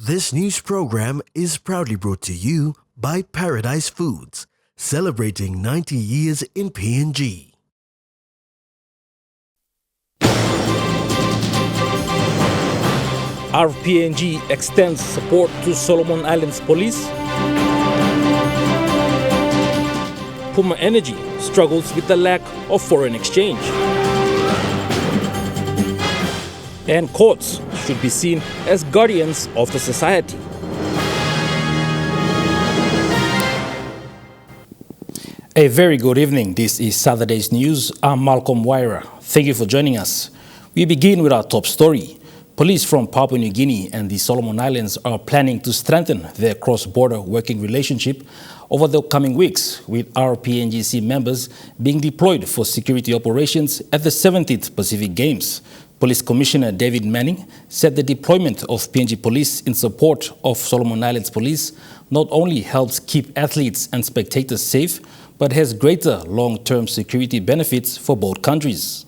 This news program is proudly brought to you by Paradise Foods, celebrating 90 years in PNG. RPNG extends support to Solomon Islands Police. Puma Energy struggles with the lack of foreign exchange. And courts should be seen as guardians of the society. A very good evening. This is Saturday's News. I'm Malcolm Wyra. Thank you for joining us. We begin with our top story. Police from Papua New Guinea and the Solomon Islands are planning to strengthen their cross-border working relationship over the coming weeks, with RPNGC members being deployed for security operations at the 17th Pacific Games. Police Commissioner David Manning said the deployment of PNG Police in support of Solomon Islands Police not only helps keep athletes and spectators safe, but has greater long-term security benefits for both countries.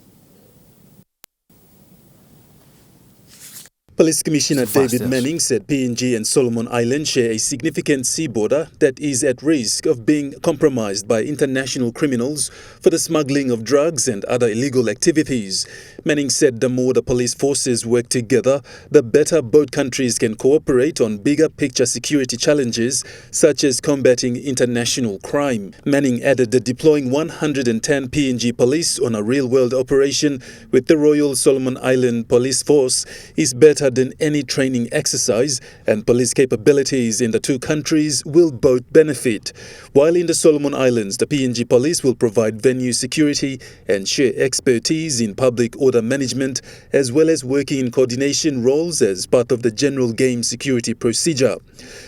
Police Commissioner David Manning said PNG and Solomon Islands share a significant sea border that is at risk of being compromised by international criminals for the smuggling of drugs and other illegal activities. Manning said the more the police forces work together, the better both countries can cooperate on bigger picture security challenges such as combating international crime. Manning added that deploying 110 PNG police on a real-world operation with the Royal Solomon Island Police Force is better than any training exercise, and police capabilities in the two countries will both benefit. While in the Solomon Islands, the PNG police will provide venue security and share expertise in public order management, as well as working in coordination roles as part of the general game security procedure.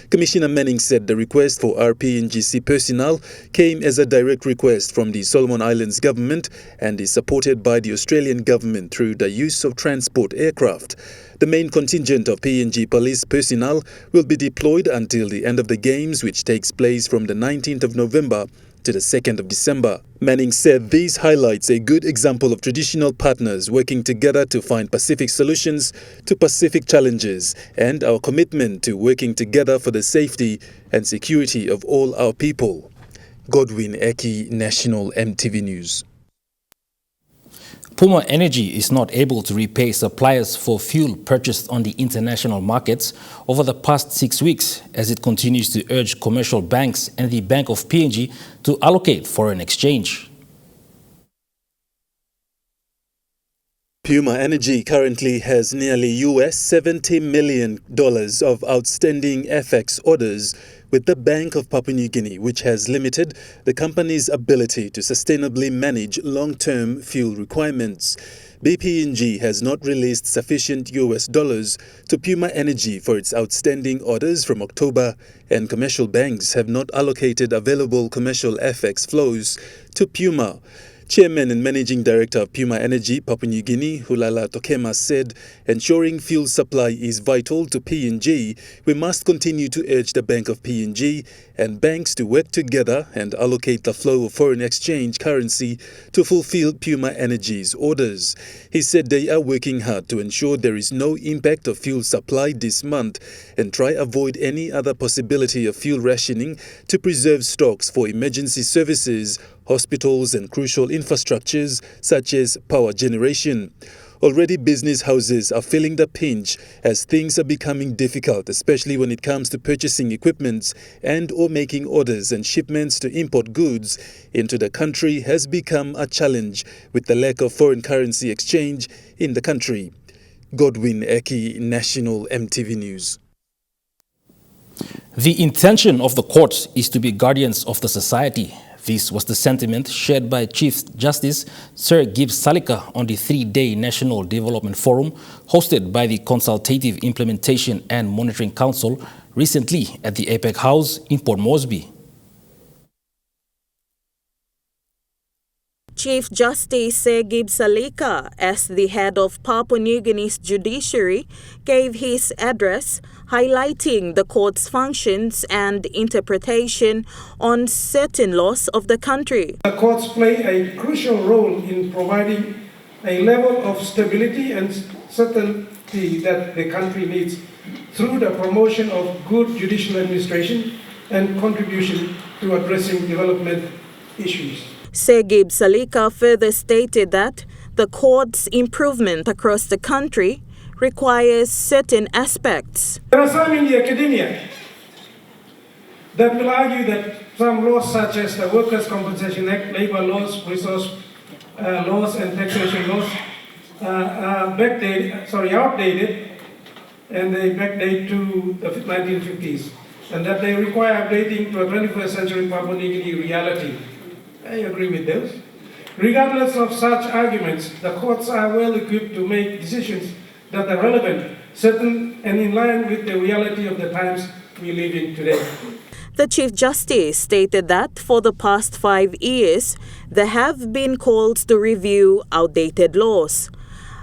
Commissioner Manning said the request for RPNGC personnel came as a direct request from the Solomon Islands government and is supported by the Australian government through the use of transport aircraft. The main contingent of PNG police personnel will be deployed until the end of the Games, which takes place from the 19th of November to the 2nd of December. Manning said this highlights a good example of traditional partners working together to find Pacific solutions to Pacific challenges and our commitment to working together for the safety and security of all our people. Godwin Eki, National Emtv News. Puma Energy is not able to repay suppliers for fuel purchased on the international markets over the past 6 weeks as it continues to urge commercial banks and the Bank of PNG to allocate foreign exchange. Puma Energy currently has nearly $70 million of outstanding FX orders with the Bank of Papua New Guinea, which has limited the company's ability to sustainably manage long-term fuel requirements. BPNG has not released sufficient US dollars to Puma Energy for its outstanding orders from October, and commercial banks have not allocated available commercial FX flows to Puma. Chairman and Managing Director of Puma Energy, Papua New Guinea, Hulala Tokema, said ensuring fuel supply is vital to PNG. We must continue to urge the Bank of PNG and banks to work together and allocate the flow of foreign exchange currency to fulfill Puma Energy's orders. He said they are working hard to ensure there is no impact of fuel supply this month and try avoid any other possibility of fuel rationing to preserve stocks for emergency services, hospitals and crucial infrastructures such as power generation. Already business houses are feeling the pinch as things are becoming difficult, especially when it comes to purchasing equipment and or making orders, and shipments to import goods into the country has become a challenge with the lack of foreign currency exchange in the country. Godwin Eki, National Emtv News. The intention of the courts is to be guardians of the society. This was the sentiment shared by Chief Justice Sir Gibbs Salika on the 3-day National Development Forum hosted by the Consultative Implementation and Monitoring Council recently at the APEC House in Port Moresby. Chief Justice Sir Gibbs Salika, as the head of Papua New Guinea's judiciary, gave his address highlighting the court's functions and interpretation on certain laws of the country. The courts play a crucial role in providing a level of stability and certainty that the country needs through the promotion of good judicial administration and contribution to addressing development issues. Segib Salika further stated that the court's improvement across the country requires certain aspects. There are some in the academia that will argue that some laws such as the Workers' Compensation Act, labor laws, resource laws and taxation laws are outdated, and they backdate to the 1950s, and that they require updating to a 21st century Papua New Guinea reality. I agree with those. Regardless of such arguments, the courts are well equipped to make decisions that are relevant, certain, and in line with the reality of the times we live in today. The Chief Justice stated that for the past 5 years, there have been calls to review outdated laws.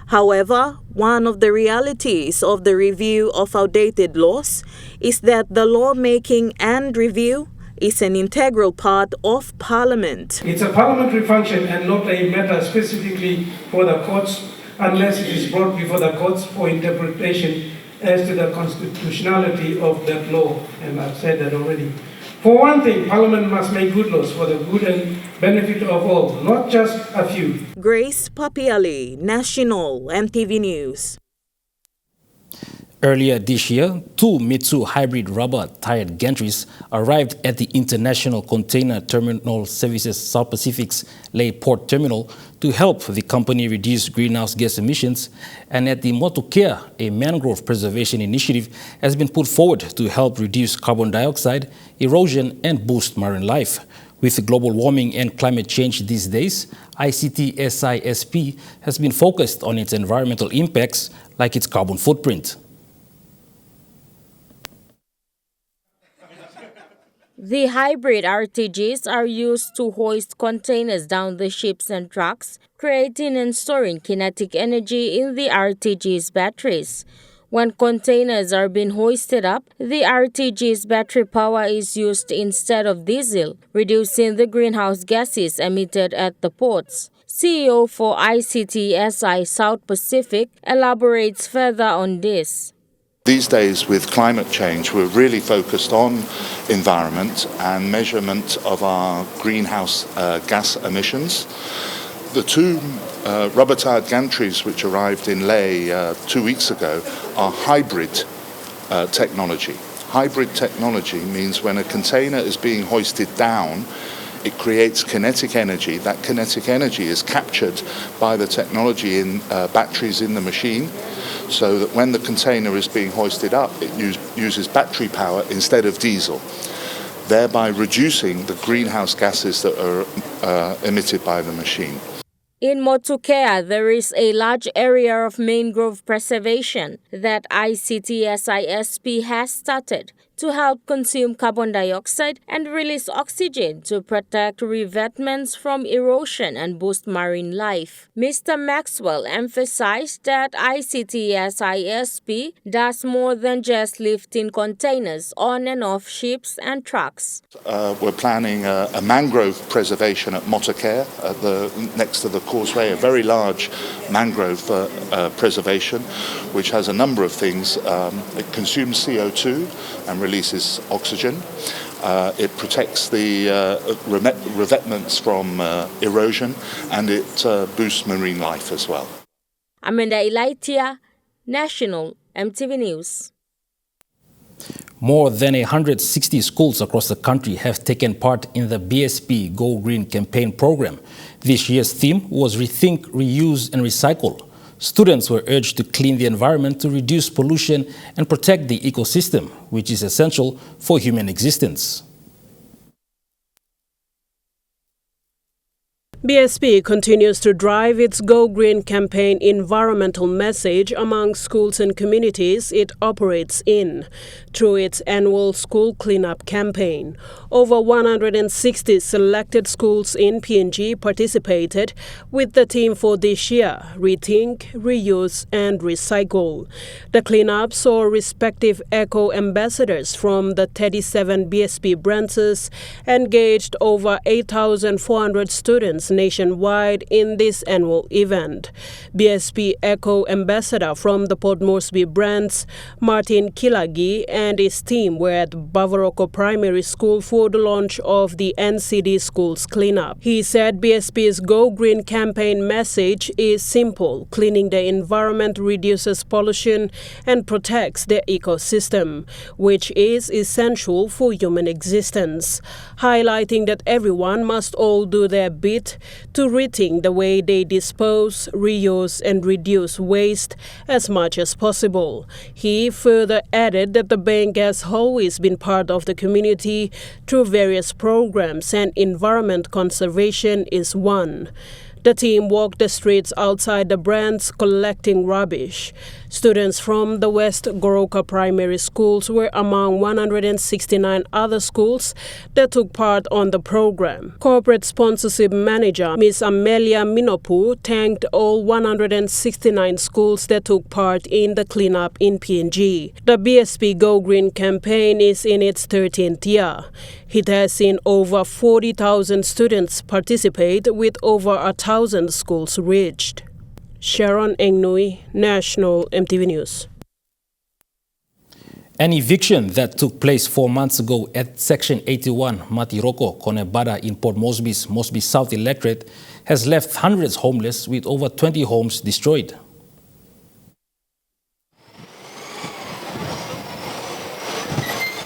However, one of the realities of the review of outdated laws is that the lawmaking and review is an integral part of Parliament. It's a parliamentary function and not a matter specifically for the courts unless it is brought before the courts for interpretation as to the constitutionality of that law, and I've said that already. For one thing, Parliament must make good laws for the good and benefit of all, not just a few. Grace Papiali, National Emtv News. Earlier this year, 2 Mitsu hybrid rubber-tired gantries arrived at the International Container Terminal Services South Pacific's Lae Port Terminal to help the company reduce greenhouse gas emissions. And at the Motukea, a mangrove preservation initiative has been put forward to help reduce carbon dioxide, erosion, and boost marine life. With global warming and climate change these days, ICT-SISP has been focused on its environmental impacts, like its carbon footprint. The hybrid RTGs are used to hoist containers down the ships and trucks, creating and storing kinetic energy in the RTG's batteries. When containers are being hoisted up, the RTG's battery power is used instead of diesel, reducing the greenhouse gases emitted at the ports. CEO for ICTSI South Pacific elaborates further on this. These days, with climate change, we're really focused on environment and measurement of our greenhouse gas emissions. The 2 rubber-tired gantries which arrived in Lae 2 weeks ago are hybrid technology. Hybrid technology means when a container is being hoisted down, it creates kinetic energy. That kinetic energy is captured by the technology in batteries in the machine, so that when the container is being hoisted up, it uses battery power instead of diesel, thereby reducing the greenhouse gases that are emitted by the machine. In Motukea, there is a large area of mangrove preservation that ICTSISP has started to help consume carbon dioxide and release oxygen to protect revetments from erosion and boost marine life. Mr. Maxwell emphasized that ICTSISP does more than just lifting containers on and off ships and trucks. We're planning a mangrove preservation at Motukea, next to the causeway, a very large mangrove preservation, which has a number of things. It consumes CO2 and releases oxygen. It protects the revetments from erosion, and it boosts marine life as well. Amanda Ilaitia, National Emtv News. More than 160 schools across the country have taken part in the BSP Go Green campaign program. This year's theme was Rethink, Reuse and Recycle. Students were urged to clean the environment to reduce pollution and protect the ecosystem, which is essential for human existence. BSP continues to drive its Go Green campaign environmental message among schools and communities it operates in through its annual school cleanup campaign. Over 160 selected schools in PNG participated with the theme for this year, Rethink, Reuse and Recycle. The cleanup saw respective eco-ambassadors from the 37 BSP branches engaged over 8,400 students nationwide in this annual event. BSP Eco Ambassador from the Port Moresby branch, Martin Kilagi, and his team were at Bavaroko Primary School for the launch of the NCD Schools Cleanup. He said BSP's Go Green campaign message is simple: cleaning the environment reduces pollution and protects the ecosystem, which is essential for human existence, highlighting that everyone must all do their bit to rethink the way they dispose, reuse, and reduce waste as much as possible. He further added that the bank has always been part of the community through various programs, and environment conservation is one. The team walked the streets outside the branch collecting rubbish. Students from the West Goroka primary schools were among 169 other schools that took part on the program. Corporate Sponsorship Manager Ms. Amelia Minopu thanked all 169 schools that took part in the cleanup in PNG. The BSP Go Green campaign is in its 13th year. It has seen over 40,000 students participate with over 1,000 schools reached. Sharon Engnui, National Emtv News. An eviction that took place 4 months ago at Section 81 Matiroko, Konebada in Port Moresby's Moresby South electorate has left hundreds homeless with over 20 homes destroyed.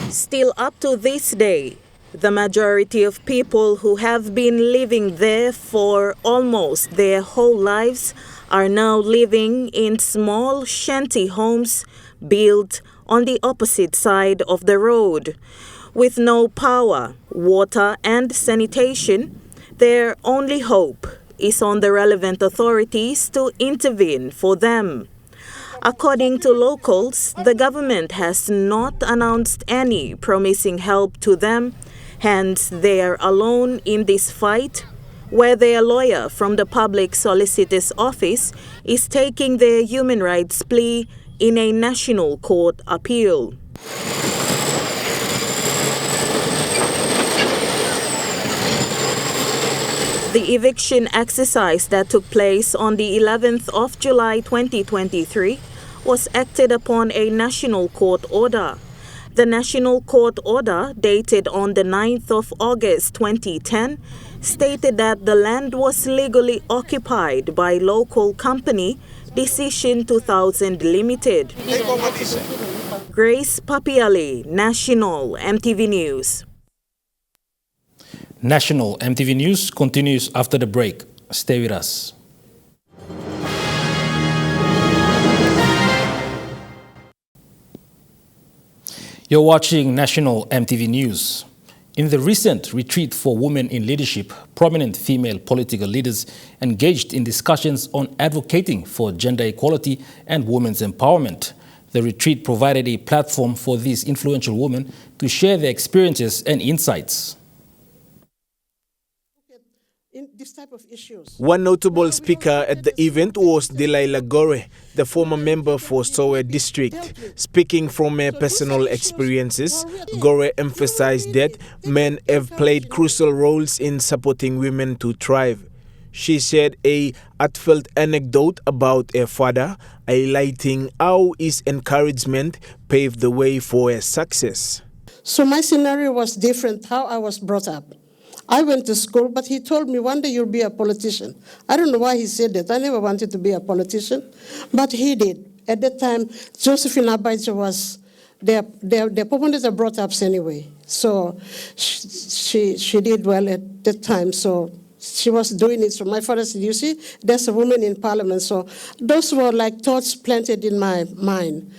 Still up to this day, the majority of people who have been living there for almost their whole lives are now living in small shanty homes built on the opposite side of the road. With no power, water, and sanitation, their only hope is on the relevant authorities to intervene for them. According to locals, the government has not announced any promising help to them. Hence, they are alone in this fight, where their lawyer from the Public Solicitor's Office is taking their human rights plea in a national court appeal. The eviction exercise that took place on the 11th of July 2023 was acted upon a national court order. The National Court Order, dated on the 9th of August 2010, stated that the land was legally occupied by local company Decision 2000 Limited. Grace Papiali, National Emtv News. National Emtv News continues after the break. Stay with us. You're watching National Emtv News. In the recent Retreat for Women in Leadership, prominent female political leaders engaged in discussions on advocating for gender equality and women's empowerment. The retreat provided a platform for these influential women to share their experiences and insights. In this type of issues. One notable speaker at the event was Delilah Gore, the former member for Sowe District. Speaking from her personal experiences, Gore emphasized that men have played crucial roles in supporting women to thrive. She shared a heartfelt anecdote about her father, highlighting how his encouragement paved the way for her success. So my scenario was different, how I was brought up. I went to school, but he told me one day you'll be a politician. I don't know why he said that. I never wanted to be a politician, but he did. At that time, Josephine Abaija was, their proponents are brought up anyway. So she did well at that time. So she was doing it. So my father said, you see, there's a woman in parliament. So those were like thoughts planted in my mind.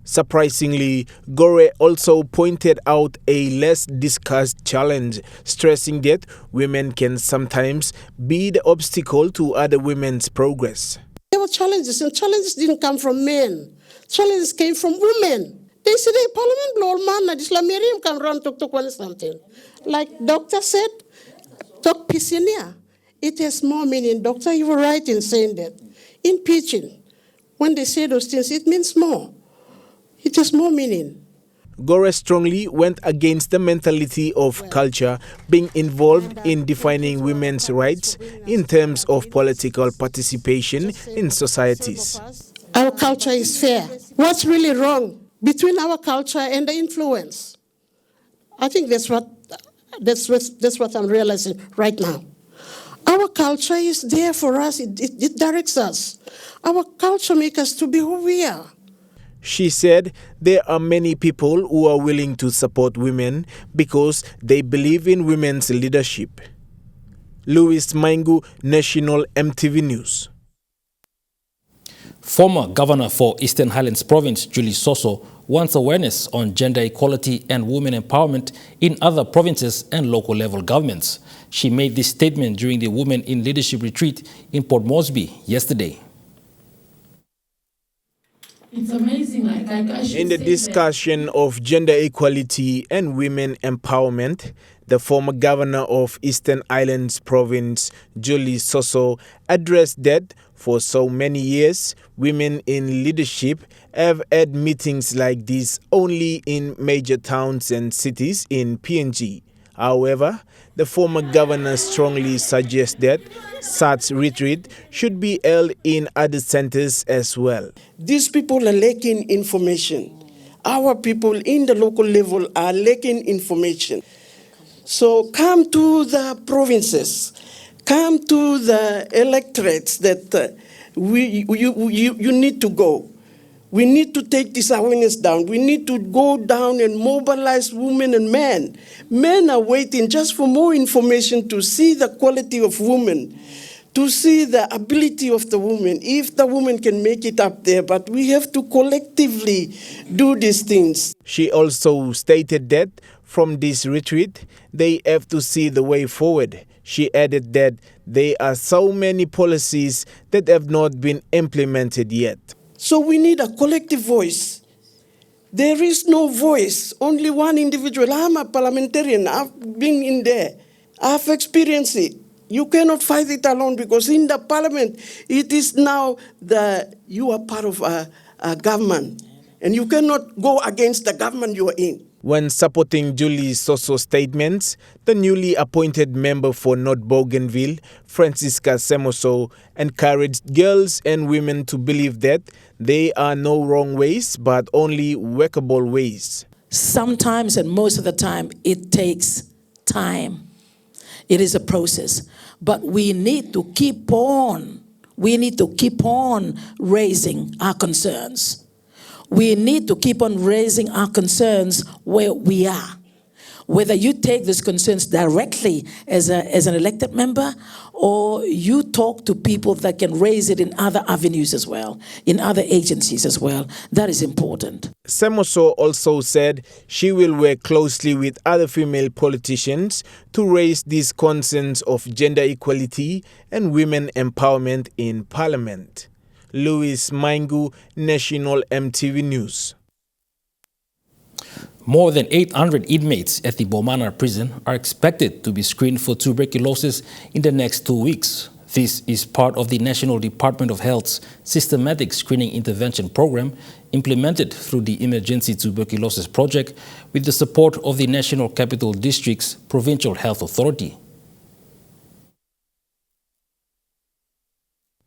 Surprisingly, Gore also pointed out a less discussed challenge, stressing that women can sometimes be the obstacle to other women's progress. There were challenges, and challenges didn't come from men. Challenges came from women. They said, hey, Parliament blow man, Islam Miriam can run to something. Like doctor said, talk piscinia. It has more meaning. Doctor, you were right in saying that. In Pidgin, when they say those things, it means more. It has more meaning. Gore strongly went against the mentality of culture being involved in defining women's rights in terms of political participation in societies. Our culture is fair. What's really wrong between our culture and the influence? I think that's what I'm realizing right now. Our culture is there for us. It directs us. Our culture makes us to be who we are. She said there are many people who are willing to support women because they believe in women's leadership. Louis Maingu, National Emtv News. Former Governor for Eastern Highlands Province, Julie Soso, wants awareness on gender equality and women empowerment in other provinces and local level governments. She made this statement during the Women in Leadership Retreat in Port Moresby yesterday. It's amazing. In the discussion of gender equality and women empowerment, the former governor of Eastern Highlands Province, Julie Soso, addressed that for so many years, women in leadership have had meetings like this only in major towns and cities in PNG. However, the former governor strongly suggests that such retreat should be held in other centers as well. These people are lacking information. Our people in the local level are lacking information. So come to the provinces, come to the electorates that you need to go. We need to take this awareness down. We need to go down and mobilize women and men. Men are waiting just for more information to see the quality of women, to see the ability of the woman, if the woman can make it up there. But we have to collectively do these things. She also stated that from this retreat, they have to see the way forward. She added that there are so many policies that have not been implemented yet. So we need a collective voice. There is no voice, only one individual. I'm a parliamentarian, I've been in there, I've experienced it. You cannot fight it alone because in the parliament, it is now that you are part of a government and you cannot go against the government you are in. When supporting Julie Soso's statements, the newly appointed member for North Bougainville, Francisca Semoso, encouraged girls and women to believe that there are no wrong ways, but only workable ways. Sometimes and most of the time, it takes time. It is a process. But we need to keep on. We need to keep on raising our concerns. We need to keep on raising our concerns where we are. Whether you take these concerns directly as an elected member or you talk to people that can raise it in other avenues as well, in other agencies as well, that is important. Semoso also said she will work closely with other female politicians to raise these concerns of gender equality and women empowerment in Parliament. Louis Maingu, National Emtv News. More than 800 inmates at the Bomana prison are expected to be screened for tuberculosis in the next 2 weeks. This is part of the National Department of Health's systematic screening intervention program implemented through the Emergency Tuberculosis Project with the support of the National Capital District's Provincial Health Authority.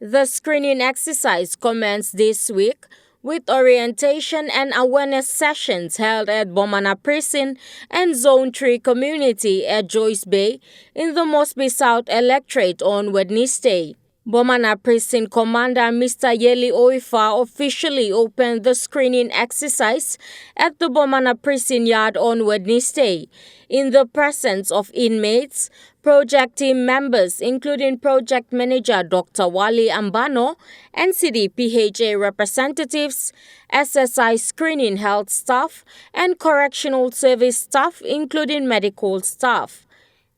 The screening exercise commenced this week with orientation and awareness sessions held at Bomana Prison and Zone 3 community at Joyce Bay in the Moresby South electorate on Wednesday. Bomana Prison Commander Mr. Yeli Oifa officially opened the screening exercise at the Bomana Prison Yard on Wednesday in the presence of inmates, project team members including Project Manager Dr. Wali Ambano, NCD-PHA representatives, SSI screening health staff, and correctional service staff including medical staff.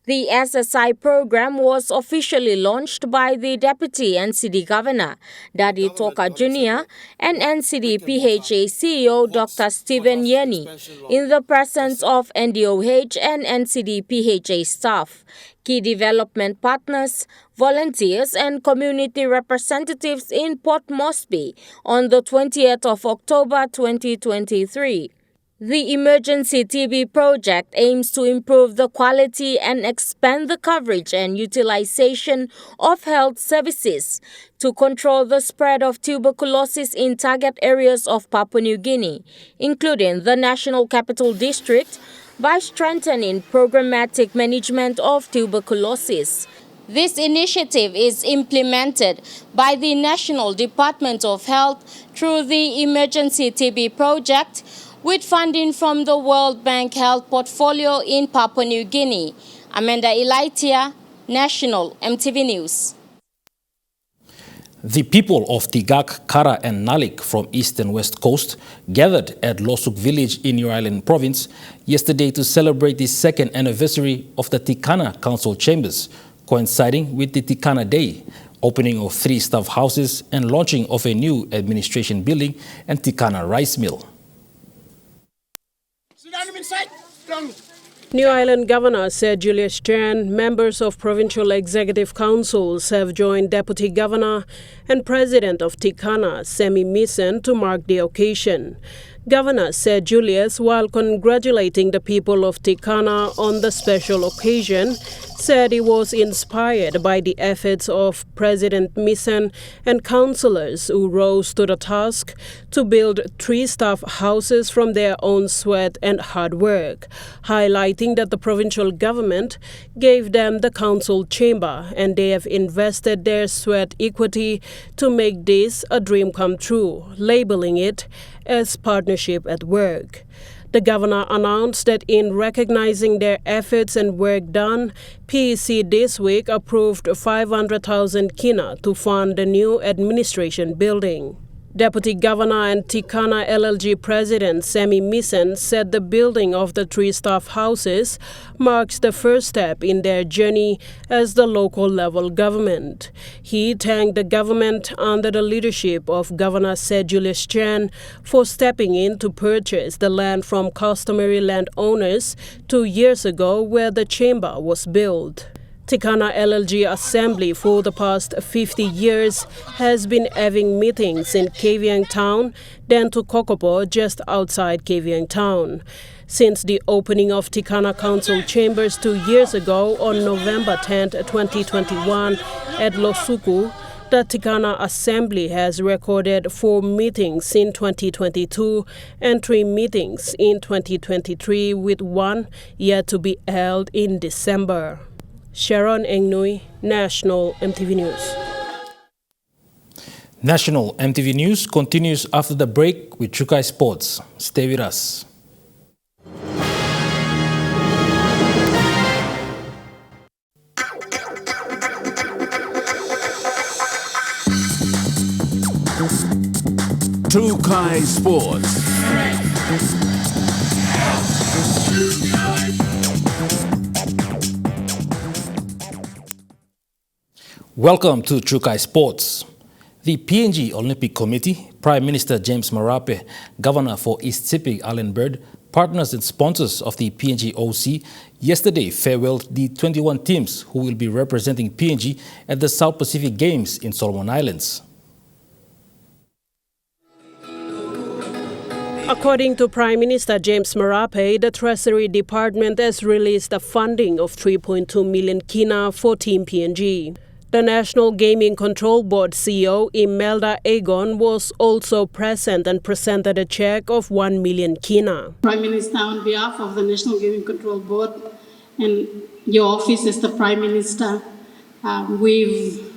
The SSI program was officially launched by the Deputy NCD Governor, Daddy Toka Jr., and NCD-PHA CEO Dr. Stephen Yeni, in the presence of NDOH and NCD-PHA staff, key development partners, volunteers, and community representatives in Port Moresby on the 20th of October 2023. The Emergency TB project aims to improve the quality and expand the coverage and utilization of health services to control the spread of tuberculosis in target areas of Papua New Guinea, including the National Capital District, by strengthening programmatic management of tuberculosis. This initiative is implemented by the National Department of Health through the Emergency TB project, with funding from the World Bank Health Portfolio in Papua New Guinea. Amanda Elaitia, National Emtv News. The people of Tigak, Kara and Nalik from East and West Coast gathered at Losuk village in New Island Province yesterday to celebrate the second anniversary of the Tikana Council Chambers, coinciding with the Tikana Day, opening of 3 staff houses and launching of a new administration building and Tikana rice mill. New Island Governor Sir Julius Chan, members of provincial executive councils have joined Deputy Governor and President of Tikana, Semi Misen, to mark the occasion. Governor Sir Julius, while congratulating the people of Tikana on the special occasion, said he was inspired by the efforts of President Misen and councillors who rose to the task to build 3 staff houses from their own sweat and hard work, highlighting that the provincial government gave them the council chamber and they have invested their sweat equity to make this a dream come true, labeling it as partnership at work. The governor announced that in recognizing their efforts and work done, PEC this week approved 500,000 kina to fund the new administration building. Deputy Governor and Tikana LLG President Semi Misen said the building of the 3 staff houses marks the first step in their journey as the local level government. He thanked the government under the leadership of Governor Sir Julius Chan for stepping in to purchase the land from customary landowners 2 years ago where the chamber was built. Tikana LLG Assembly for the past 50 years has been having meetings in Kavieng Town, then to Kokopo just outside Kavieng Town. Since the opening of Tikana Council Chambers 2 years ago on November 10, 2021 at Losuku, the Tikana Assembly has recorded 4 meetings in 2022 and 3 meetings in 2023, with 1 yet to be held in December. Sharon Engnui, National Emtv News. National Emtv News continues after the break with Chukai Sports. Stay with us. Chukai Sports. Welcome to Chukai Sports. The PNG Olympic Committee, Prime Minister James Marape, Governor for East Sepik Alan Bird, partners and sponsors of the PNG OC, yesterday farewelled the 21 teams who will be representing PNG at the South Pacific Games in Solomon Islands. According to Prime Minister James Marape, the Treasury Department has released a funding of 3.2 million kina for Team PNG. The National Gaming Control Board CEO Imelda Agon was also present and presented a check of 1 million kina. Prime Minister, on behalf of the National Gaming Control Board and your office as the Prime Minister, we've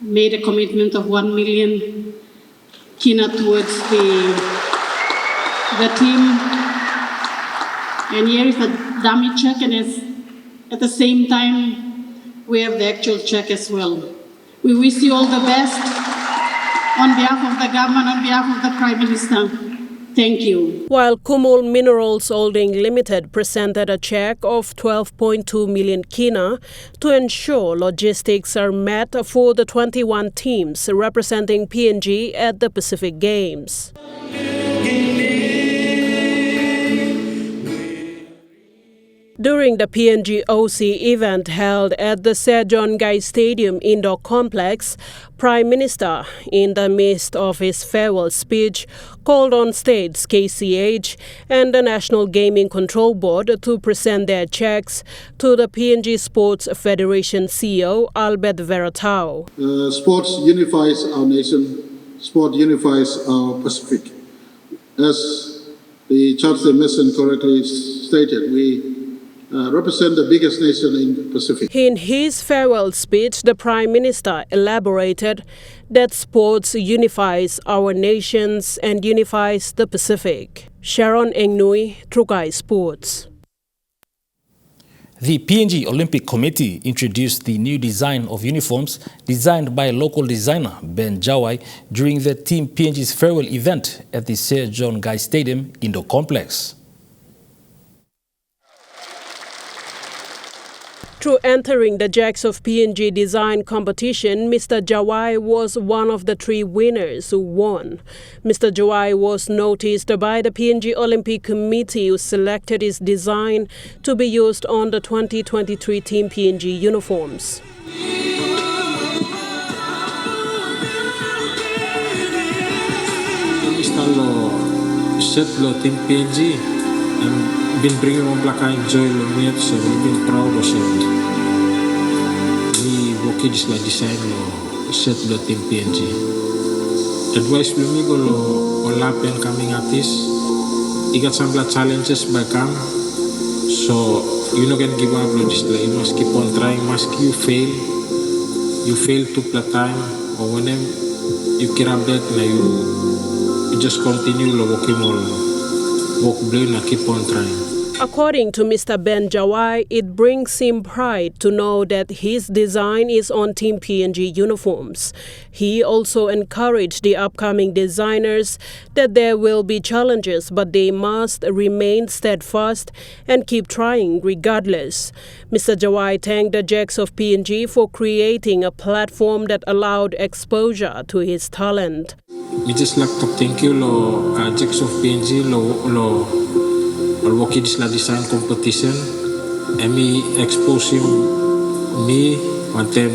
made a commitment of 1 million kina towards the team. And here is the dummy check, and at the same time, we have the actual check as well. We wish you all the best on behalf of the government, on behalf of the Prime Minister. Thank you. While Kumul Minerals Holding Limited presented a check of 12.2 million kina to ensure logistics are met for the 21 teams representing PNG at the Pacific Games. During the PNG OC event held at the Sejong Stadium Indoor Complex, Prime Minister, in the midst of his farewell speech, called on states, KCH, and the National Gaming Control Board to present their checks to the PNG Sports Federation CEO Albert Veratao. Sports unifies our nation. Sport unifies our Pacific. As the Charter mission correctly stated, we represent the biggest nation in the Pacific. In his farewell speech, the Prime Minister elaborated that sports unifies our nations and unifies the Pacific. Sharon Engnui, Trukai Sports. The PNG Olympic Committee introduced the new design of uniforms designed by local designer Ben Jawai during the Team PNG's farewell event at the Sejong Stadium Indoor Complex. Through entering the Jacks of PNG design competition, Mr. Jawai was one of the 3 winners who won. Mr. Jawai was noticed by the PNG Olympic Committee, who selected his design to be used on the 2023 Team PNG uniforms. Set lo Team PNG and been bringing on black and joy lo me so we've been proud of it. We work this la design lo set lo Team PNG. Advice lo me go lo lapen coming artist. You got some challenges by come, so you not can give up lo this la. You must keep on trying. Must you fail to play time or whenever you care about na you just continue lo working all. Keep on trying. According to Mr. Ben Jawai, it brings him pride to know that his design is on Team PNG uniforms. He also encouraged the upcoming designers that there will be challenges, but they must remain steadfast and keep trying regardless. Mr. Jawai thanked the Jacks of PNG for creating a platform that allowed exposure to his talent. We just like to thank you, Jacks of PNG, working this design competition, and me exposing me one time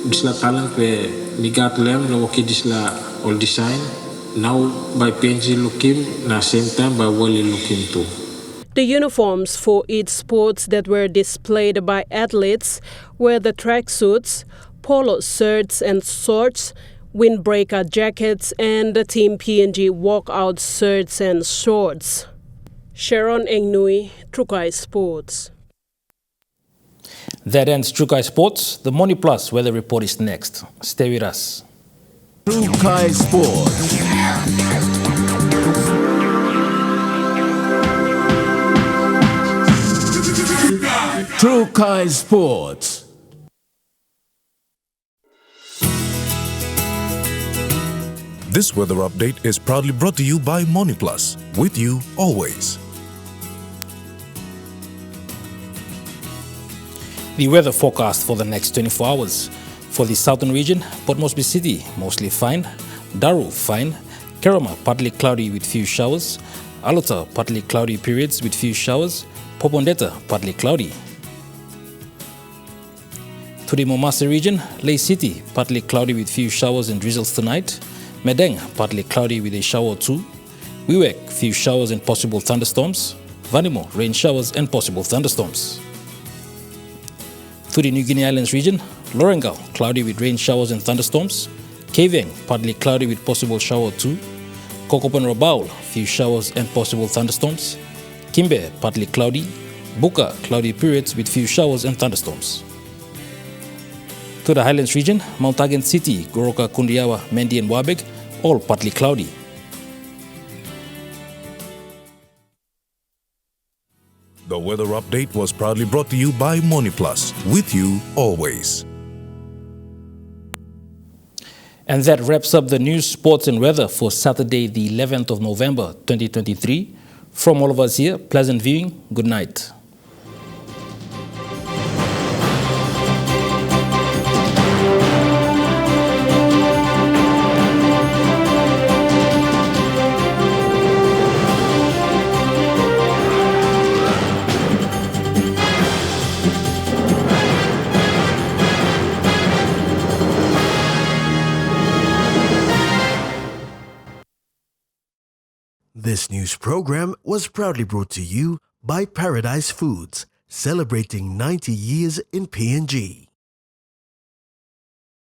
this talent where me got them working this all design. Now by PNG looking, na same time by Wally looking too. The uniforms for each sports that were displayed by athletes were the tracksuits, polo shirts and shorts, windbreaker jackets, and the Team PNG walkout shirts and shorts. Sharon Engnui, Trukai Sports. That ends Trukai Sports. The Money Plus weather report is next. Stay with us. Trukai Sports. Trukai Sports. This weather update is proudly brought to you by Money Plus, with you always. The weather forecast for the next 24 hours. For the southern region, Port Moresby City, mostly fine. Daru, fine. Kerama, partly cloudy with few showers. Alota, partly cloudy periods with few showers. Popondetta, partly cloudy. To the Momasa region, Ley City, partly cloudy with few showers and drizzles tonight. Medeng, partly cloudy with a shower or two. Wewak, few showers and possible thunderstorms. Vanimo, rain showers and possible thunderstorms. To the New Guinea Islands region, Lorengal, cloudy with rain showers and thunderstorms. Keveng, partly cloudy with possible shower or two. Kokopan Rabaul, few showers and possible thunderstorms. Kimbe, partly cloudy. Buka, cloudy periods with few showers and thunderstorms. To the Highlands region, Mount Hagen City, Goroka, Kundiawa, Mendi and Wabeg, all partly cloudy. The weather update was proudly brought to you by Money Plus, with you always. And that wraps up the news, sports and weather for Saturday, the 11th of November, 2023. From all of us here, pleasant viewing. Good night. This news program was proudly brought to you by Paradise Foods, celebrating 90 years in PNG.